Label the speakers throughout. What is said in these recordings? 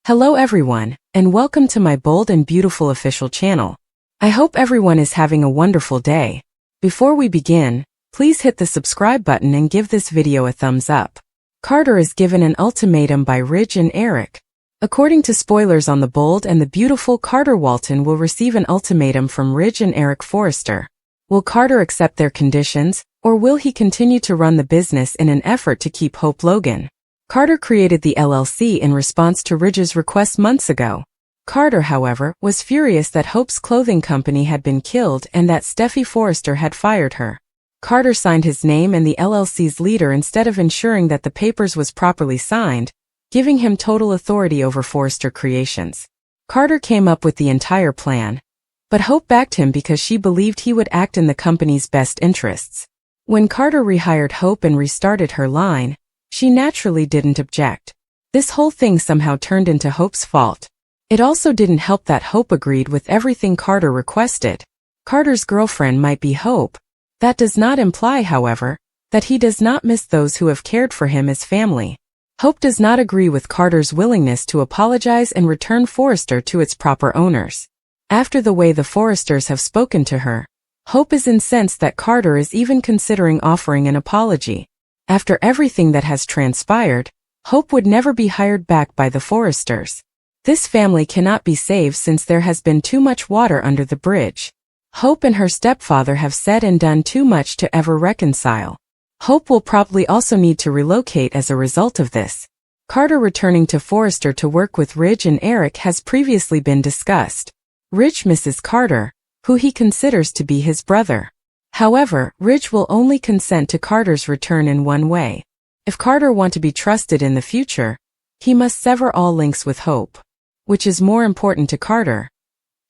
Speaker 1: Hello everyone, and welcome to my bold and beautiful official channel. I hope everyone is having a wonderful day. Before we begin, please hit the subscribe button and give this video a thumbs up. Carter is given an ultimatum by Ridge and Eric. According to spoilers on The Bold and the Beautiful, Carter Walton will receive an ultimatum from Ridge and Eric Forrester. Will Carter accept their conditions, or will he continue to run the business in an effort to keep Hope Logan? Carter created the LLC in response to Ridge's request months ago. Carter, however, was furious that Hope's clothing company had been killed and that Steffi Forrester had fired her. Carter signed his name and the LLC's leader instead of ensuring that the papers was properly signed, giving him total authority over Forrester Creations. Carter came up with the entire plan, but Hope backed him because she believed he would act in the company's best interests. When Carter rehired Hope and restarted her line, she naturally didn't object. This whole thing somehow turned into Hope's fault. It also didn't help that Hope agreed with everything Carter requested. Carter's girlfriend might be Hope. That does not imply, however, that he does not miss those who have cared for him as family. Hope does not agree with Carter's willingness to apologize and return Forrester to its proper owners. After the way the Forresters have spoken to her, Hope is incensed that Carter is even considering offering an apology. After everything that has transpired, Hope would never be hired back by the Forresters. This family cannot be saved since there has been too much water under the bridge. Hope and her stepfather have said and done too much to ever reconcile. Hope will probably also need to relocate as a result of this. Carter returning to Forrester to work with Ridge and Eric has previously been discussed. Ridge misses Carter, who he considers to be his brother. However, Ridge will only consent to Carter's return in one way. If Carter wants to be trusted in the future, he must sever all links with Hope. Which is more important to Carter?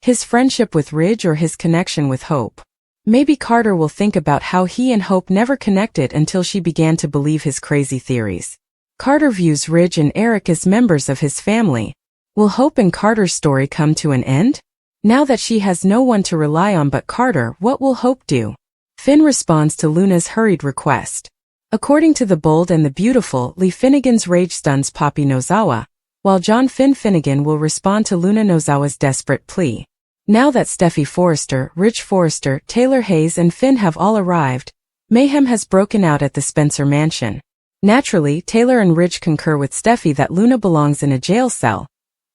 Speaker 1: His friendship with Ridge or his connection with Hope? Maybe Carter will think about how he and Hope never connected until she began to believe his crazy theories. Carter views Ridge and Eric as members of his family. Will Hope and Carter's story come to an end? Now that she has no one to rely on but Carter, what will Hope do? Finn responds to Luna's hurried request. According to The Bold and the Beautiful, Lee Finnegan's rage stuns Poppy Nozawa, while John Finnegan will respond to Luna Nozawa's desperate plea. Now that Steffi Forrester, Ridge Forrester, Taylor Hayes and Finn have all arrived, mayhem has broken out at the Spencer mansion. Naturally, Taylor and Ridge concur with Steffi that Luna belongs in a jail cell.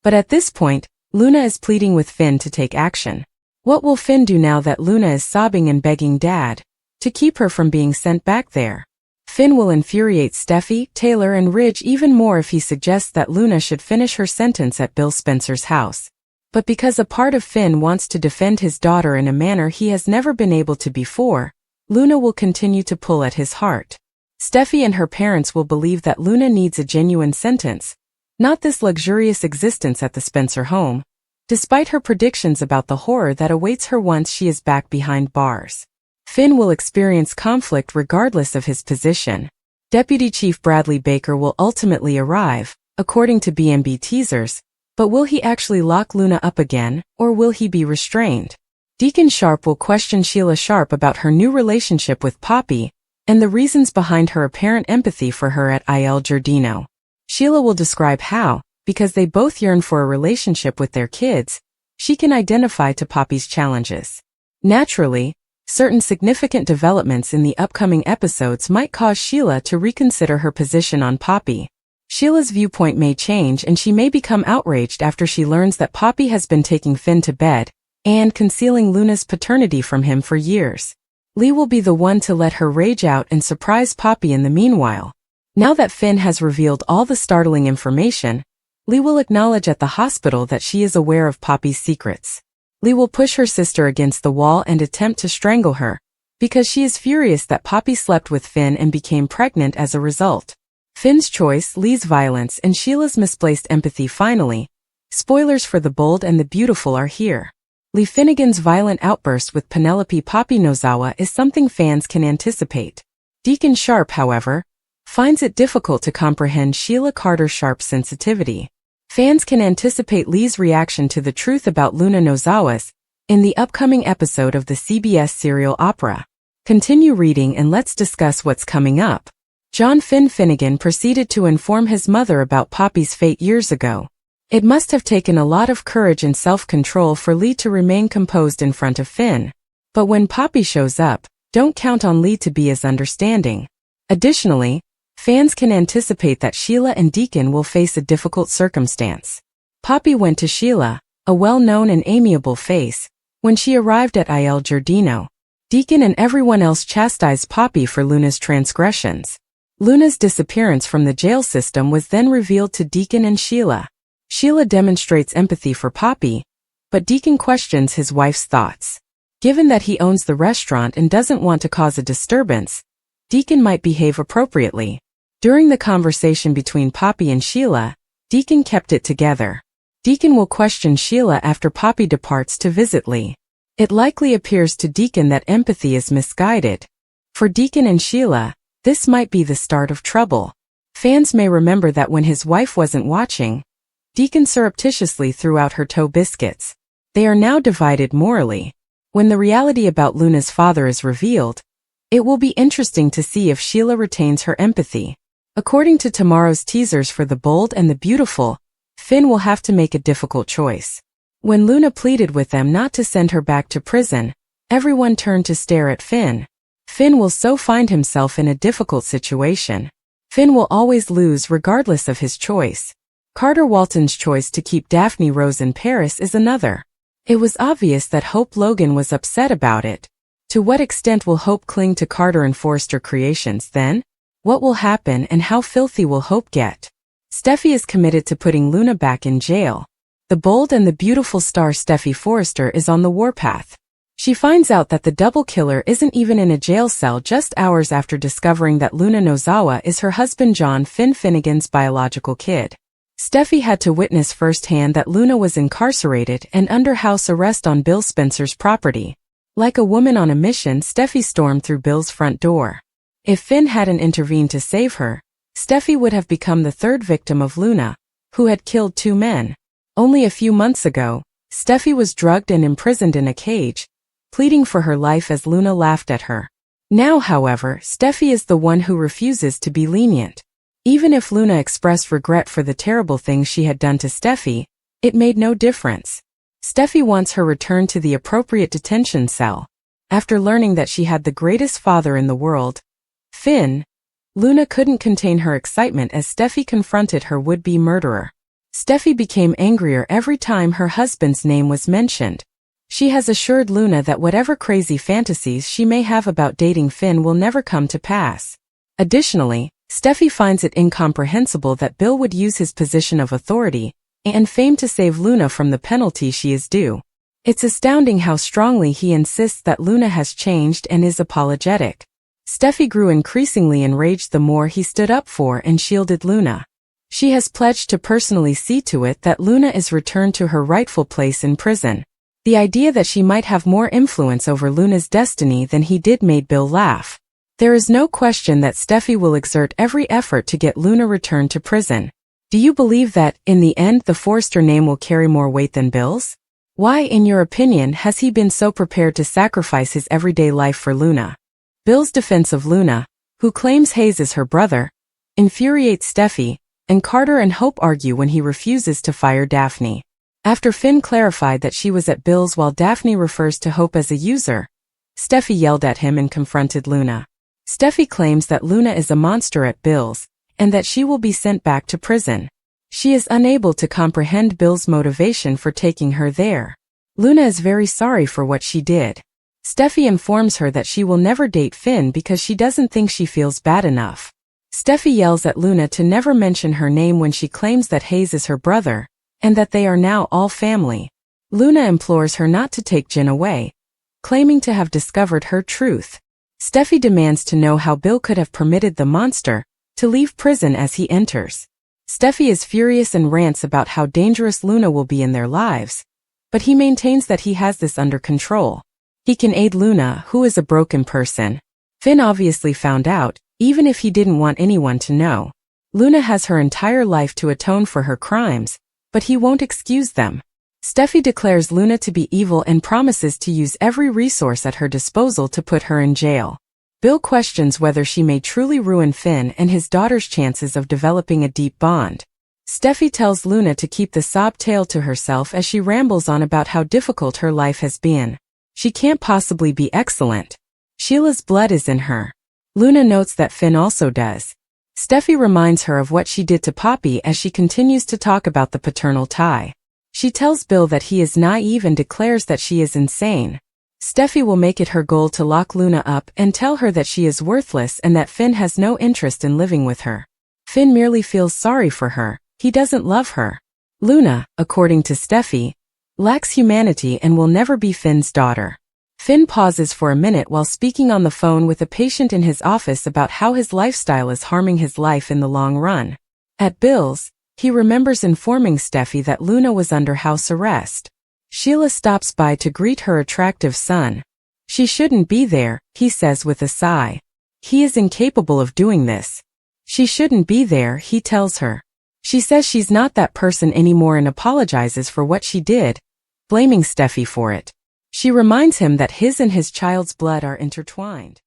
Speaker 1: But at this point, Luna is pleading with Finn to take action. What will Finn do now that Luna is sobbing and begging Dad to keep her from being sent back there? Finn will infuriate Steffi, Taylor and Ridge even more if he suggests that Luna should finish her sentence at Bill Spencer's house. But because a part of Finn wants to defend his daughter in a manner he has never been able to before, Luna will continue to pull at his heart. Steffi and her parents will believe that Luna needs a genuine sentence, not this luxurious existence at the Spencer home, despite her predictions about the horror that awaits her once she is back behind bars. Finn will experience conflict regardless of his position. Deputy Chief Bradley Baker will ultimately arrive, according to B&B teasers, but will he actually lock Luna up again, or will he be restrained? Deacon Sharp will question Sheila Sharp about her new relationship with Poppy, and the reasons behind her apparent empathy for her at Il Giardino. Sheila will describe how, because they both yearn for a relationship with their kids, she can identify to Poppy's challenges. Naturally, certain significant developments in the upcoming episodes might cause Sheila to reconsider her position on Poppy. Sheila's viewpoint may change and she may become outraged after she learns that Poppy has been taking Finn to bed and concealing Luna's paternity from him for years. Lee will be the one to let her rage out and surprise Poppy in the meanwhile. Now that Finn has revealed all the startling information, Lee will acknowledge at the hospital that she is aware of Poppy's secrets. Lee will push her sister against the wall and attempt to strangle her, because she is furious that Poppy slept with Finn and became pregnant as a result. Finn's choice, Lee's violence and Sheila's misplaced empathy finally. Spoilers for The Bold and the Beautiful are here. Lee Finnegan's violent outburst with Penelope Poppy Nozawa is something fans can anticipate. Deacon Sharp, however, finds it difficult to comprehend Sheila Carter Sharp's sensitivity. Fans can anticipate Lee's reaction to the truth about Luna Nozawa's in the upcoming episode of the CBS serial opera. Continue reading and let's discuss what's coming up. John Finnegan proceeded to inform his mother about Poppy's fate years ago. It must have taken a lot of courage and self-control for Lee to remain composed in front of Finn. But when Poppy shows up, don't count on Lee to be as understanding. Additionally, fans can anticipate that Sheila and Deacon will face a difficult circumstance. Poppy went to Sheila, a well-known and amiable face, when she arrived at Il Giardino. Deacon and everyone else chastised Poppy for Luna's transgressions. Luna's disappearance from the jail system was then revealed to Deacon and Sheila. Sheila demonstrates empathy for Poppy, but Deacon questions his wife's thoughts. Given that he owns the restaurant and doesn't want to cause a disturbance, Deacon might behave appropriately. During the conversation between Poppy and Sheila, Deacon kept it together. Deacon will question Sheila after Poppy departs to visit Lee. It likely appears to Deacon that empathy is misguided. For Deacon and Sheila, this might be the start of trouble. Fans may remember that when his wife wasn't watching, Deacon surreptitiously threw out her toe biscuits. They are now divided morally. When the reality about Luna's father is revealed, it will be interesting to see if Sheila retains her empathy. According to tomorrow's teasers for The Bold and the Beautiful, Finn will have to make a difficult choice. When Luna pleaded with them not to send her back to prison, everyone turned to stare at Finn. Finn will so find himself in a difficult situation. Finn will always lose regardless of his choice. Carter Walton's choice to keep Daphne Rose in Paris is another. It was obvious that Hope Logan was upset about it. To what extent will Hope cling to Carter and Forrester Creations then? What will happen and how filthy will Hope get? Steffi is committed to putting Luna back in jail. The Bold and the Beautiful star Steffi Forrester is on the warpath. She finds out that the double killer isn't even in a jail cell just hours after discovering that Luna Nozawa is her husband John Finn Finnegan's biological kid. Steffi had to witness firsthand that Luna was incarcerated and under house arrest on Bill Spencer's property. Like a woman on a mission, Steffi stormed through Bill's front door. If Finn hadn't intervened to save her, Steffi would have become the third victim of Luna, who had killed 2 men. Only a few months ago, Steffi was drugged and imprisoned in a cage, pleading for her life as Luna laughed at her. Now, however, Steffi is the one who refuses to be lenient. Even if Luna expressed regret for the terrible things she had done to Steffi, it made no difference. Steffi wants her returned to the appropriate detention cell. After learning that she had the greatest father in the world, Finn, Luna couldn't contain her excitement as Steffi confronted her would-be murderer. Steffi became angrier every time her husband's name was mentioned. She has assured Luna that whatever crazy fantasies she may have about dating Finn will never come to pass. Additionally, Steffi finds it incomprehensible that Bill would use his position of authority and fame to save Luna from the penalty she is due. It's astounding how strongly he insists that Luna has changed and is apologetic. Steffi grew increasingly enraged the more he stood up for and shielded Luna. She has pledged to personally see to it that Luna is returned to her rightful place in prison. The idea that she might have more influence over Luna's destiny than he did made Bill laugh. There is no question that Steffi will exert every effort to get Luna returned to prison. Do you believe that, in the end, the Forrester name will carry more weight than Bill's? Why, in your opinion, has he been so prepared to sacrifice his everyday life for Luna? Bill's defense of Luna, who claims Hayes is her brother, infuriates Steffi, and Carter and Hope argue when he refuses to fire Daphne. After Finn clarified that she was at Bill's while Daphne refers to Hope as a user, Steffi yelled at him and confronted Luna. Steffi claims that Luna is a monster at Bill's, and that she will be sent back to prison. She is unable to comprehend Bill's motivation for taking her there. Luna is very sorry for what she did. Steffi informs her that she will never date Finn because she doesn't think she feels bad enough. Steffi yells at Luna to never mention her name when she claims that Hayes is her brother, and that they are now all family. Luna implores her not to take Jin away, claiming to have discovered her truth. Steffi demands to know how Bill could have permitted the monster to leave prison as he enters. Steffi is furious and rants about how dangerous Luna will be in their lives, but he maintains that he has this under control. He can aid Luna, who is a broken person. Finn obviously found out, even if he didn't want anyone to know. Luna has her entire life to atone for her crimes, but he won't excuse them. Steffi declares Luna to be evil and promises to use every resource at her disposal to put her in jail. Bill questions whether she may truly ruin Finn and his daughter's chances of developing a deep bond. Steffi tells Luna to keep the sob tale to herself as she rambles on about how difficult her life has been. She can't possibly be excellent. Sheila's blood is in her. Luna notes that Finn also does. Steffi reminds her of what she did to Poppy as she continues to talk about the paternal tie. She tells Bill that he is naive and declares that she is insane. Steffi will make it her goal to lock Luna up and tell her that she is worthless and that Finn has no interest in living with her. Finn merely feels sorry for her. He doesn't love her. Luna, according to Steffi, lacks humanity and will never be Finn's daughter. Finn pauses for a minute while speaking on the phone with a patient in his office about how his lifestyle is harming his life in the long run. At Bill's, he remembers informing Steffi that Luna was under house arrest. Sheila stops by to greet her attractive son. She shouldn't be there, he says with a sigh. He is incapable of doing this. She shouldn't be there, he tells her. She says she's not that person anymore and apologizes for what she did, blaming Steffi for it. She reminds him that his and his child's blood are intertwined.